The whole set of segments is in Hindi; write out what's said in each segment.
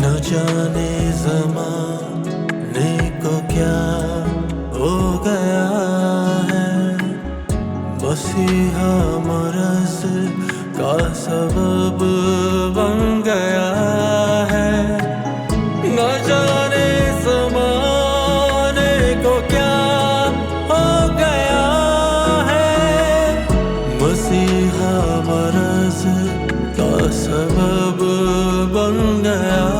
न जाने ज़माने को क्या हो गया है, मसीहा मरज़ का सबब बन गया है। न जाने ज़माने को क्या हो गया है, मसीहा मरज़ का सबब बन गया है।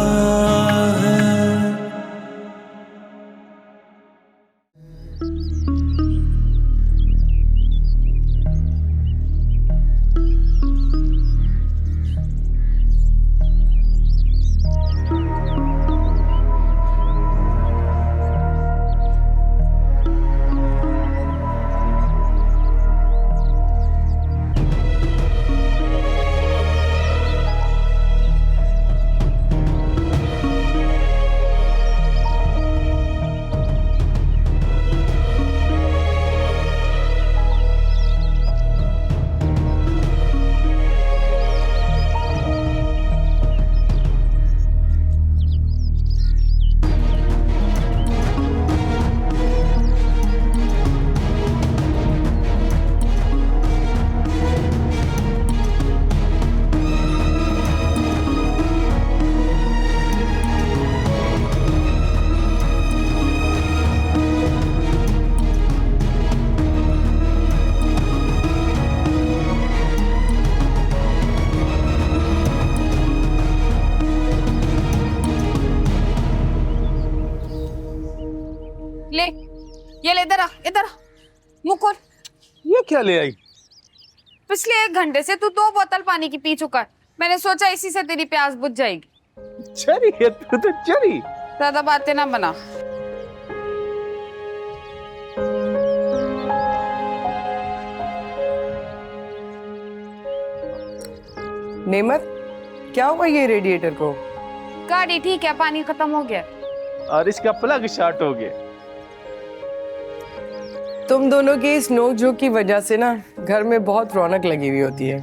ले, ये ले, इधर आ, इधर आ, मुंह खोल। ये क्या ले आई? पिछले 1 घंटे से तू 2 बोतल पानी की पी चुका है। मैंने सोचा इसी से तेरी प्यास बुझ जाएगी। चरी है तू तो, चरी। ज्यादा बातें ना बना। नेमत, क्या हुआ ये रेडिएटर को? गाड़ी ठीक है, पानी खत्म हो गया। और इसका प्लग शॉर्ट हो गया। तुम दोनों की इस नोक-झोंक की वजह से ना घर में बहुत रौनक लगी हुई होती है।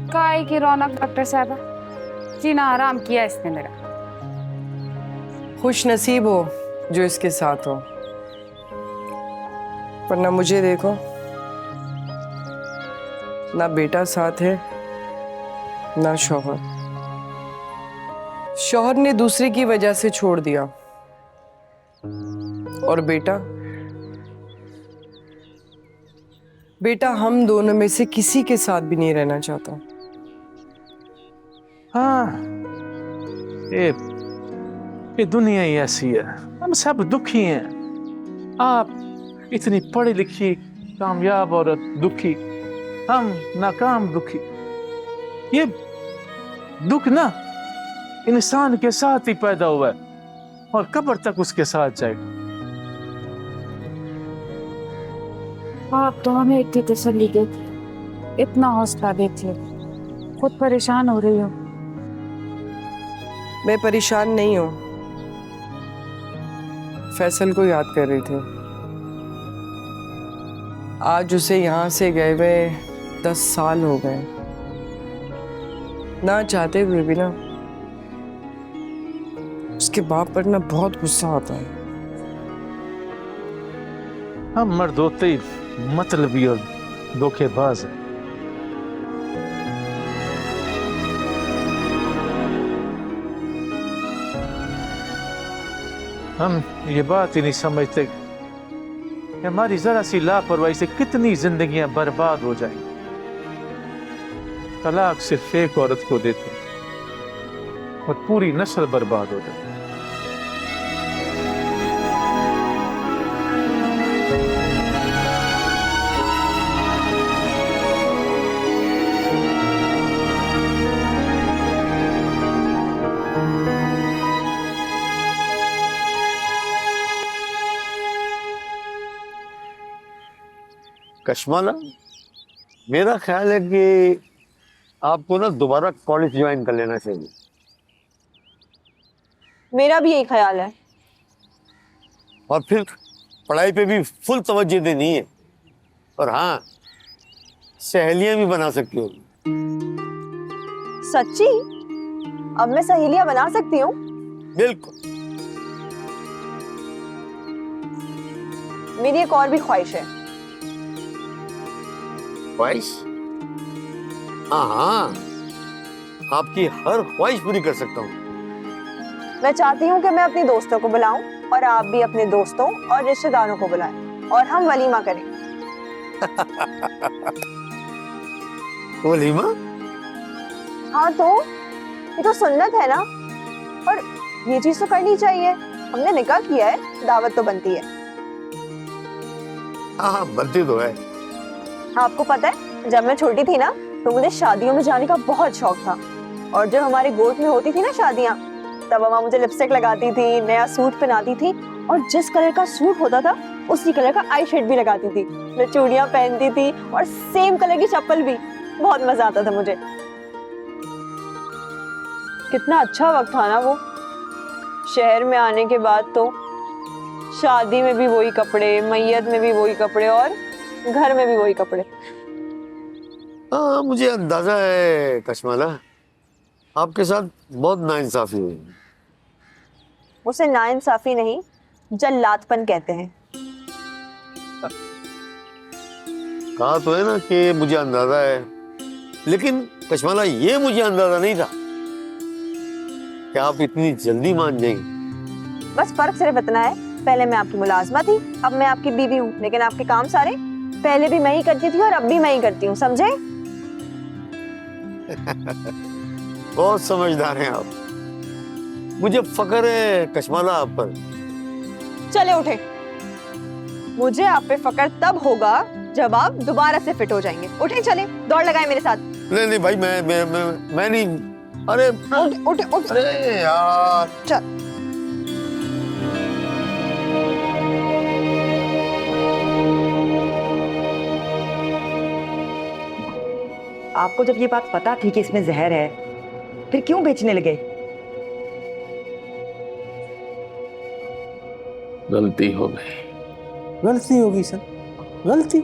काय की रौनक डॉक्टर साहब, जीना आराम किया इसने मेरा। खुश नसीब हो जो इसके साथ हो, वरना मुझे देखो, ना बेटा साथ है ना शौहर। शौहर ने दूसरे की वजह से छोड़ दिया, और बेटा हम दोनों में से किसी के साथ भी नहीं रहना चाहता। हाँ, ये दुनिया ही ऐसी है, हम सब दुखी हैं। आप इतनी पढ़ी लिखी कामयाब औरत दुखी, हम नाकाम दुखी। ये दुख ना इंसान के साथ ही पैदा हुआ है और कब्र तक उसके साथ जाएगा। आप तो हमें इतनी तसल्ली देती, इतना हौसला देती हो, खुद परेशान हो रही हो। मैं परेशान नहीं हूं, फैसल को याद कर रही थी। आज उसे यहाँ से गए हुए 10 साल हो गए। ना चाहते हुए भी ना उसके बाप पर ना बहुत गुस्सा आता है। हम मर्द होते ही मतलबी और धोखेबाज हैं। हम ये बात ही नहीं समझते कि हमारी जरा सी लापरवाही से कितनी जिंदगियां बर्बाद हो जाएंगी। तलाक सिर्फ एक औरत को देते और पूरी नस्ल बर्बाद हो जाती। कश्माना, मेरा ख्याल है कि आपको ना दोबारा कॉलेज ज्वाइन कर लेना चाहिए। मेरा भी यही ख्याल है। और फिर पढ़ाई पे भी फुल तवज्जो देनी है। और हाँ, सहेलियां भी बना सकती हो। सच्ची? अब मैं सहेलियां बना सकती हूँ। बिल्कुल। मेरी एक और भी ख्वाहिश है। ख्वाहिश? हाँ हाँ, आपकी हर ख्वाहिश पूरी कर सकता हूँ। मैं चाहती हूँ कि मैं अपने दोस्तों को बुलाऊं और आप भी अपने दोस्तों और रिश्तेदारों को बुलाएं और हम वलीमा करें। वलीमा? हाँ तो ये तो सुन्नत है ना, और ये चीज तो करनी चाहिए। हमने निकाह किया है, दावत तो बनती है। हाँ हाँ, बनती तो है। आपको पता है, जब मैं छोटी थी ना तो मुझे शादियों में जाने का बहुत शौक था। और जब हमारे गोद में होती थी ना शादियां, तब अम्मा मुझे लिपस्टिक लगाती थी, नया सूट पहनाती थी, और जिस कलर का सूट होता था उसी कलर का आई शेड भी लगाती थी। मैं चूड़ियां पहनती थी और सेम कलर की चप्पल भी। बहुत मजा आता था मुझे। कितना अच्छा वक्त था ना वो। शहर में आने के बाद तो शादी में भी वही कपड़े, मैयत में भी वही कपड़े और घर में भी वही कपड़े। हाँ, मुझे अंदाजा है कशमाला, आपके साथ बहुत नाइंसाफी हुई। उसे नाइंसाफी नहीं, जल्लादपन कहते हैं। कहा तो है ना कि मुझे अंदाजा है, लेकिन कशमाला ये मुझे अंदाजा नहीं था कि आप इतनी जल्दी मान जाएंगी। बस फर्क सिर्फ इतना है, पहले मैं आपकी मुलाजमा थी, अब मैं आपकी बीवी हूँ, लेकिन आपके काम सारे पहले भी मैं ही करती थी और अब भी मैं ही करती हूँ, समझे? बहुत समझदार हैं आप। मुझे फख्र है कशमाला आप पर। चले उठे। मुझे आप पे फख्र तब होगा जब आप दोबारा से फिट हो जाएंगे। उठे, चले, दौड़ लगाए मेरे साथ। नहीं नहीं भाई, मैं नहीं। अरे उठे उठे उठे। अरे यार, चल। आपको जब ये बात पता थी कि इसमें जहर है, फिर क्यों बेचने लगे? गलती हो गई। गलती होगी सर, गलती।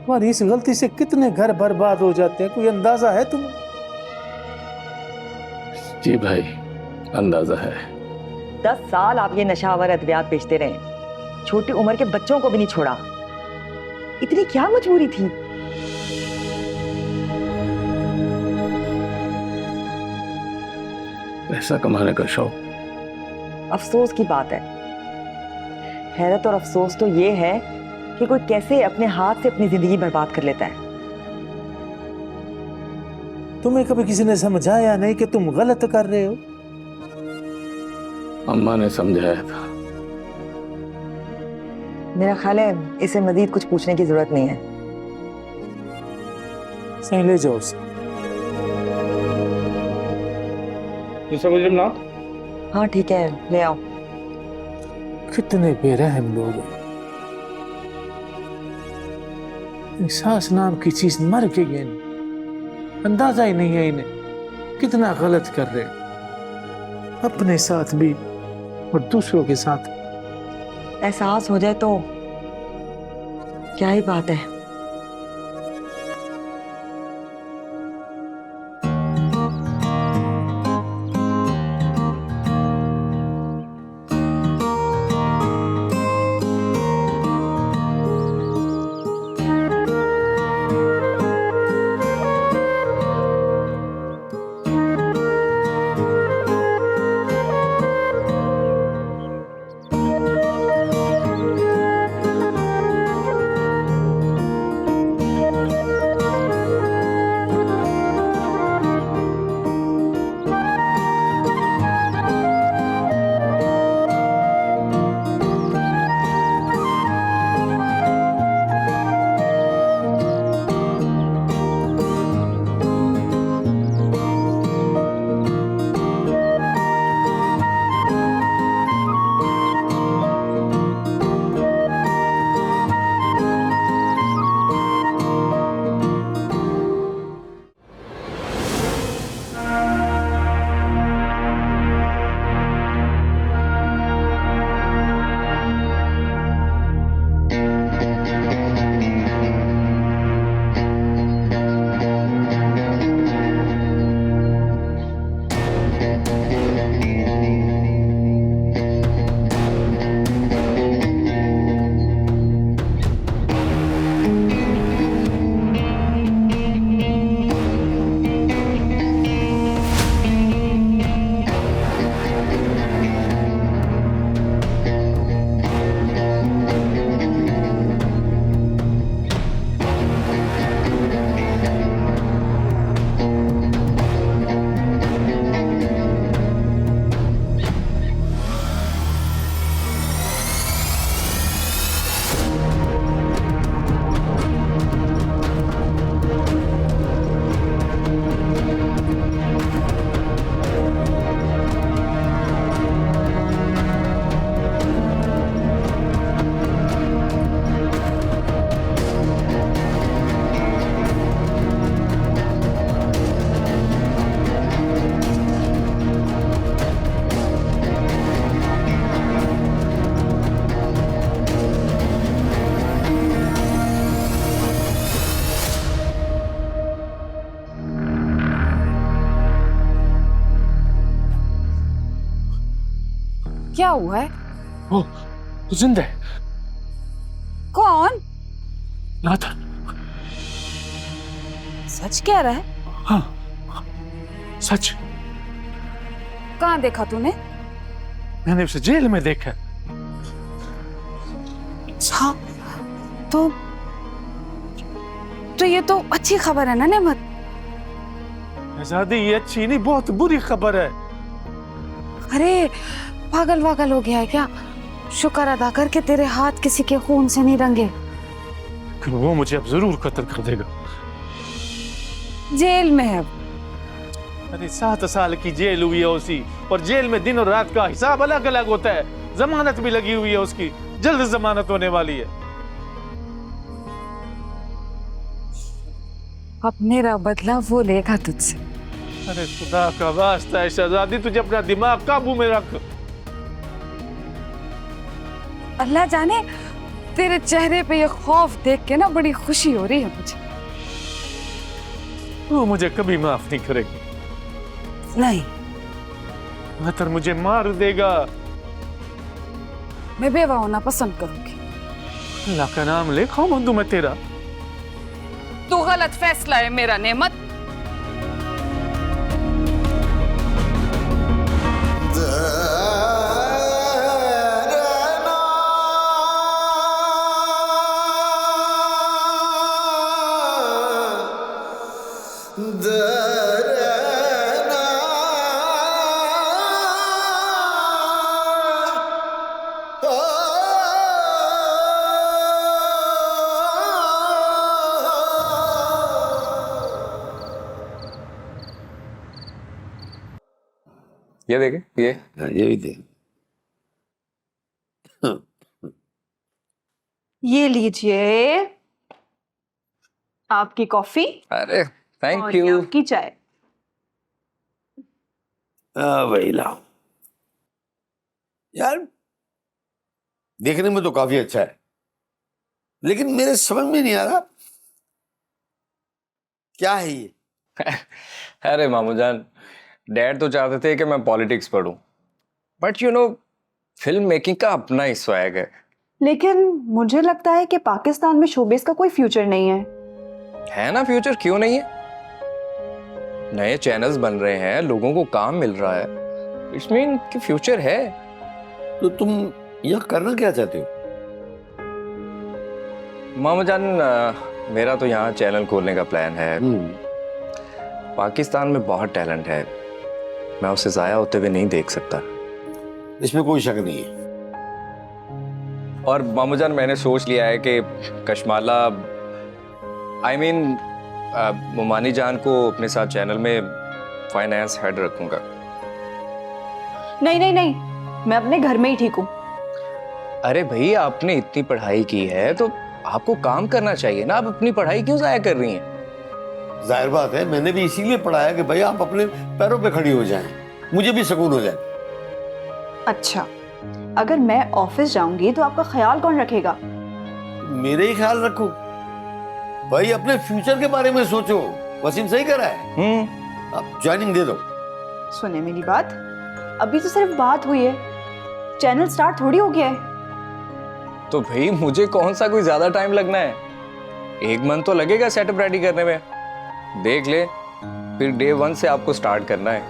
और इस गलती से कितने घर बर्बाद हो जाते हैं, कोई अंदाजा है तुम्हें? जी भाई, अंदाजा है। 10 साल आप ये नशावर अद्वियात बेचते रहे, छोटी उम्र के बच्चों को भी नहीं छोड़ा। इतनी क्या मजबूरी थी? पैसा कमाने का शौक। अफसोस की बात है। हैरत और अफसोस तो ये है कि कोई कैसे अपने हाथ से अपनी जिंदगी बर्बाद कर लेता है। तुम्हें कभी किसी ने समझाया नहीं कि तुम गलत कर रहे हो? अम्मा ने समझाया था। मेरा ख्याल है इसे मजीद कुछ पूछने की जरूरत नहीं है। सही, ले जाओ उसे। हाँ ठीक है, ले आओ। कितने बेरहम लोग हैं। एहसास नाम की चीज मर गई है, अंदाजा ही नहीं है इन्हें कितना गलत कर रहे हैं, अपने साथ भी और दूसरों के साथ। एहसास हो जाए तो क्या ही बात है। क्या हुआ है? वो जिंदा है। कौन? नाथन। सच कह रहा है? हाँ, सच। कहाँ देखा तूने? मैंने उसे जेल में देखा। अच्छा, तो ये तो अच्छी खबर है ना नेमत? आजादी ये अच्छी नहीं, बहुत बुरी खबर है। अरे पागल वागल हो गया है क्या? शुक्र अदा कर के तेरे हाथ किसी के खून से नहीं रंगे। वो मुझे अब जरूर कत्ल कर देगा। जेल में है। अरे 7 साल की जेल हुई है उसी, और जेल में दिन और रात का हिसाब अलग अलग होता है। जमानत भी लगी हुई है उसकी, जल्द जमानत होने वाली है। अब मेरा बदला वो लेगा तुझसे। अरे खुदा का वास्ता है शहजादी, तुझे अपना दिमाग काबू में रख। अल्लाह जाने तेरे चेहरे पे ये खौफ देख के ना बड़ी खुशी हो रही है मुझे। वो मुझे कभी माफ नहीं करेगी। नहीं, नतर मुझे मार देगा। मैं बेवा होना पसंद करूंगी। अल्लाह का नाम ले, कौन बंधु मैं तेरा। तू गलत फैसला है मेरा नेमत। ये देखे, ये भी देख। ये लीजिए आपकी कॉफी। अरे थैंक और ये यू। आपकी चाय। वही लाओ यार, देखने में तो काफी अच्छा है, लेकिन मेरे समझ में नहीं आ रहा क्या है ये। अरे मामू जान, डैड तो चाहते थे कि मैं पॉलिटिक्स पढूं, but you know film making का अपना ही स्वैग है। लेकिन मुझे लगता है कि पाकिस्तान में शोबिस का कोई फ्यूचर नहीं है। है ना फ्यूचर, क्यों नहीं है? नए चैनल्स बन रहे हैं, लोगों को काम मिल रहा है, इट्स मीन कि फ्यूचर है। तो तुम यह करना क्या चाहते हो? मामू जान, मेरा तो यहाँ चैनल खोलने का प्लान है। पाकिस्तान में बहुत टैलेंट है, मैं उसे जाया होते हुए नहीं देख सकता। इसमें कोई शक नहीं है। और मामूजान, मैंने सोच लिया है कि कशमाला मोमानी जान को अपने साथ चैनल में फाइनेंस हेड रखूंगा। नहीं नहीं नहीं, मैं अपने घर में ही ठीक हूँ। अरे भाई, आपने इतनी पढ़ाई की है तो आपको काम करना चाहिए ना। आप अपनी पढ़ाई क्यों जाया कर रही हैं? जाहिर बात है, मैंने भी इसीलिए पढ़ा है कि भाई आप अपने पैरों पे खड़ी हो जाएं, मुझे भी सुकून हो जाए। अच्छा, अगर मैं ऑफिस जाऊंगी तो आपका ख्याल कौन रखेगा? मेरे ही ख्याल रखो भाई, अपने फ्यूचर के बारे में सोचो। वसीम सही कर रहा है। आप ज्वाइनिंग दे दो। सुने मेरी बात, अभी तो सिर्फ बात हुई है, चैनल स्टार्ट थोड़ी हो गया है। तो भाई मुझे कौन सा कोई ज्यादा टाइम लगना है, 1 मंथ तो लगेगा सेटअप रेडी करने में। देख ले, फिर डे 1 से आपको स्टार्ट करना है।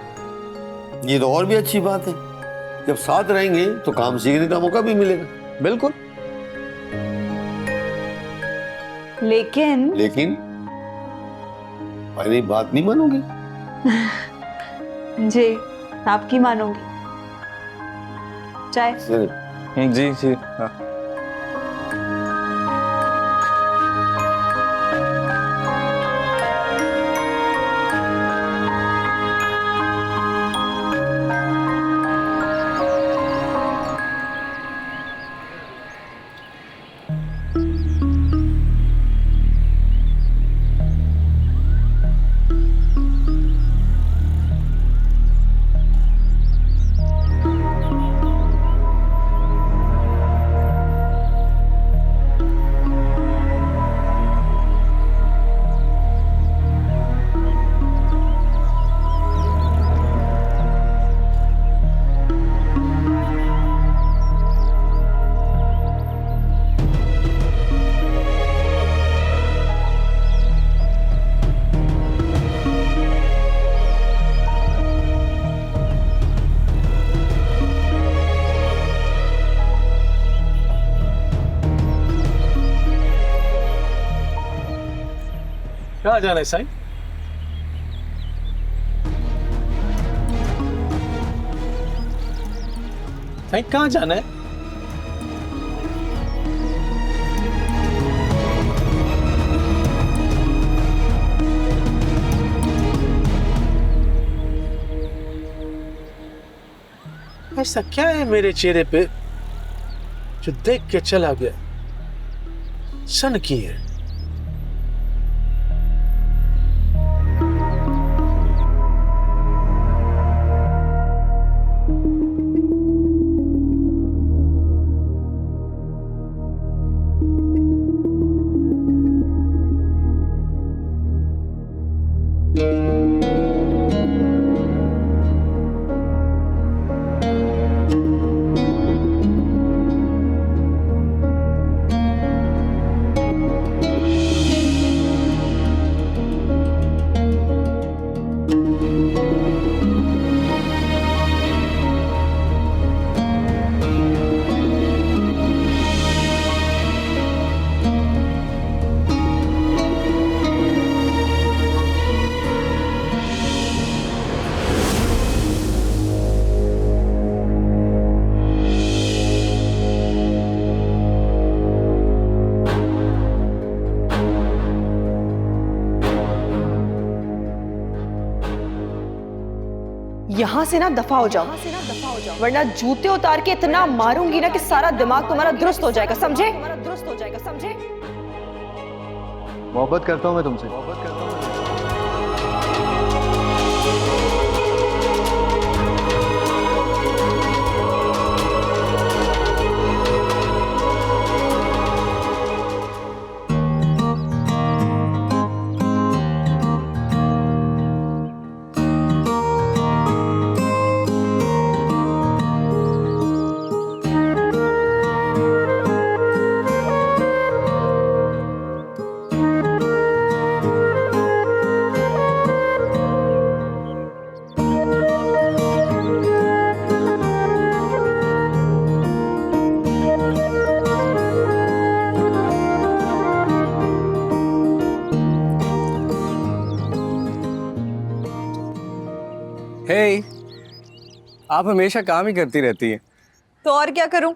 ये तो और भी अच्छी बात है, जब साथ रहेंगे तो काम सीखने का मौका भी मिलेगा। बिल्कुल। लेकिन पहली बात नहीं मानोगे? जी, आपकी मानूंगी। चाय। जी जी, हाँ। कहाँ जाना है साईं? साईं कहाँ जाना है? ऐसा क्या है मेरे चेहरे पे जो देख के चला गया? सन की है। यहाँ से ना दफा हो जाओ, वरना जूते उतार के इतना मारूंगी ना कि सारा दिमाग तुम्हारा दुरुस्त हो जाएगा, समझे? मोहब्बत करता हूँ मैं तुमसे। हे, आप हमेशा काम ही करती रहती हैं। तो और क्या करूं?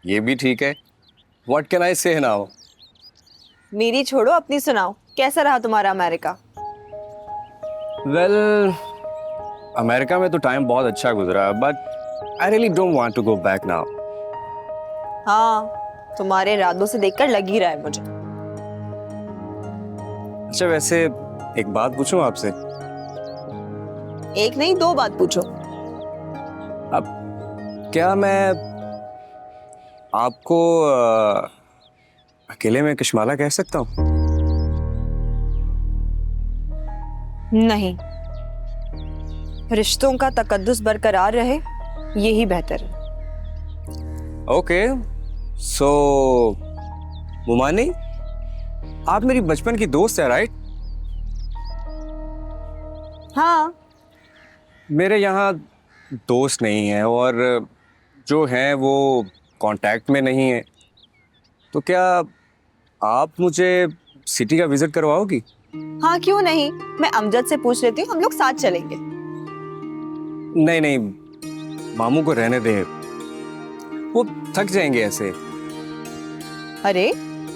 ये भी ठीक है। What can I say now? मेरी छोड़ो, अपनी सुनाओ। कैसा रहा तुम्हारा अमेरिका? Well, अमेरिका में तो टाइम बहुत अच्छा गुजरा, but I really don't want to go back now. हाँ, तुम्हारे इरादों से देखकर लग ही रहा है मुझे। अच्छा, वैसे एक बात पूछूं आपसे? एक नहीं, दो बात पूछो। अब क्या मैं आपको अकेले में कश्माला कह सकता हूँ? नहीं, रिश्तों का तकद्दुस बरकरार रहे, यही बेहतर है। ओके, सो मुमानी, आप मेरी बचपन की दोस्त है, राइट? हाँ। मेरे यहाँ दोस्त नहीं है, और जो हैं वो कांटेक्ट में नहीं है, तो क्या आप मुझे सिटी का विजिट करवाओगी? हाँ, क्यों नहीं, मैं अमजद से पूछ लेती हूँ, हम लोग साथ चलेंगे। नहीं नहीं, मामू को रहने दे, वो थक जाएंगे ऐसे। अरे,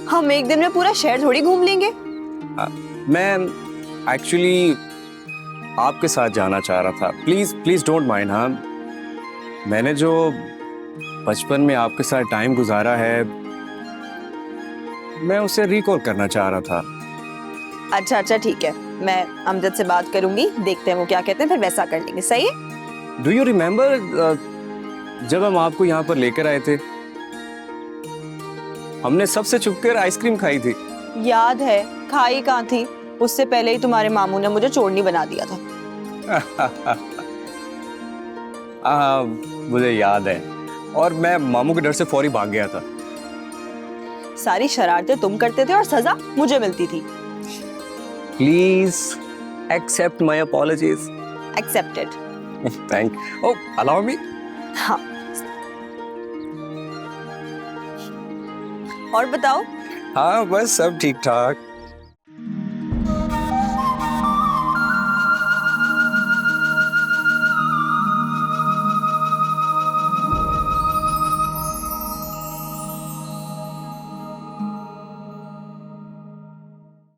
हम एक दिन में पूरा शहर थोड़ी घूम लेंगे। मैं एक्चुअली आपके साथ जाना चाह रहा था। Please please don't mind. हाँ, मैंने जो बचपन में आपके साथ टाइम गुजारा है, मैं उसे रिकॉल करना चाह रहा था। अच्छा अच्छा, ठीक है, मैं अमजद से बात करूंगी, देखते हैं वो क्या कहते हैं, फिर वैसा कर लेंगे। सही है? डू यू रिमेम्बर जब हम आपको यहाँ पर लेकर आए थे, हमने सबसे छुपकर आइसक्रीम खाई थी? याद है, खाई कहाँ थी, उससे पहले ही तुम्हारे मामू ने मुझे चोरनी बना दिया था। मुझे याद है, और मैं मामू के डर से फौरी भाग गया था। सारी शरारतें तुम करते थे और सजा मुझे मिलती थी। Please accept my apologies. Accepted. Thank. Oh, allow me. हाँ, और बताओ। हाँ, बस सब ठीक ठाक।